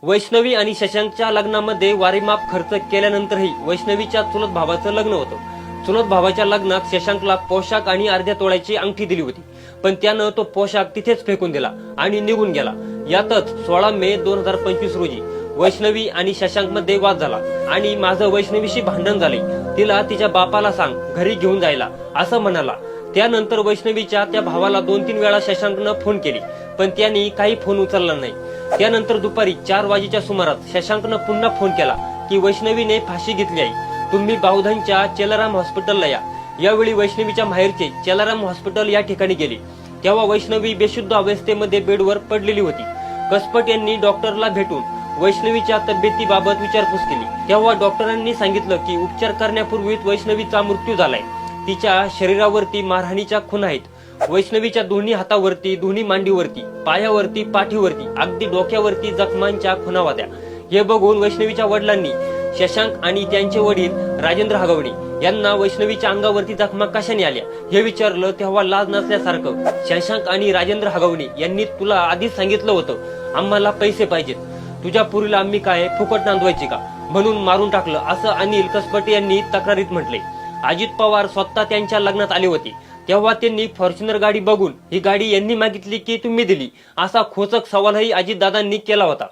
वैष्णवी आणि शशांकच्या लग्नामध्ये वारीमाप खर्च केल्यानंतरही वैष्णवीच्या चुलत भावाचं लग्न होतं। चुलत भावाच्या लग्नात शशांकला पोशाख आणि अर्ध्या तोळ्याची अंगठी दिली होती, पण त्यानं तो पोशाख तिथेच फेकून दिला आणि निघून गेला। यातच 16 मे 2025 रोजी वैष्णवी आणि शशांक मध्ये वाद झाला आणि माझं वैष्णवीशी भांडण झाले, तिला तिच्या बापाला सांग घरी घेऊन जायला असं म्हणाला। त्यानंतर वैष्णवीच्या त्या भावाला 2-3 वेळा शशांकनं फोन केली, पण त्यांनी काही फोन उचलला नाही। त्यानंतर दुपारी 4 वाजेच्या सुमारास शशांकनं पुन्हा फोन केला की वैष्णवीने फाशी घेतली आहे, तुम्ही बावधनच्या चेलाराम हॉस्पिटलला या। यावेळी वैष्णवीच्या माहेरचे चेलाराम हॉस्पिटल या ठिकाणी गेले, तेव्हा वैष्णवी बेशुद्ध अवस्थेमध्ये बेडवर पडलेली होती। कसपट यांनी डॉक्टरला भेटून वैष्णवीच्या तब्येतीबाबत विचारपूस केली, तेव्हा डॉक्टरांनी सांगितलं की उपचार करण्यापूर्वीच वैष्णवीचा मृत्यू झालाय। तिच्या शरीरावरती मारहाणीच्या खूण आहेत। वैष्णवीच्या दोन्ही हातावरती, दोन्ही मांडीवरती, पायावरती, पाठीवरती, अगदी डोक्यावरती जखमांच्या खुणा होत्या। हे बघून वैष्णवीच्या वडिलांनी शशांक आणि त्यांचे वडील राजेंद्र हगवणे यांना वैष्णवीच्या अंगावरती जखमा कशाने आल्या हे विचारलं, तेव्हा लाज नसल्यासारखं शशांक आणि राजेंद्र हगवणे यांनी तुला आधीच सांगितलं होतं आम्हाला पैसे पाहिजेत, तुझ्या पुरीला आम्ही काय फुकट नांदवायची का, म्हणून मारून टाकलं असं अनिल कसपटे यांनी तक्रारीत म्हटले। अजित पवार स्वतः त्यांच्या लग्नात आले होते, तेव्हा त्यांनी फॉर्च्युनर गाडी बघून ही गाडी यांनी मागितली की तुम्ही दिली असा खोचक सवालही अजितदादांनी केला होता।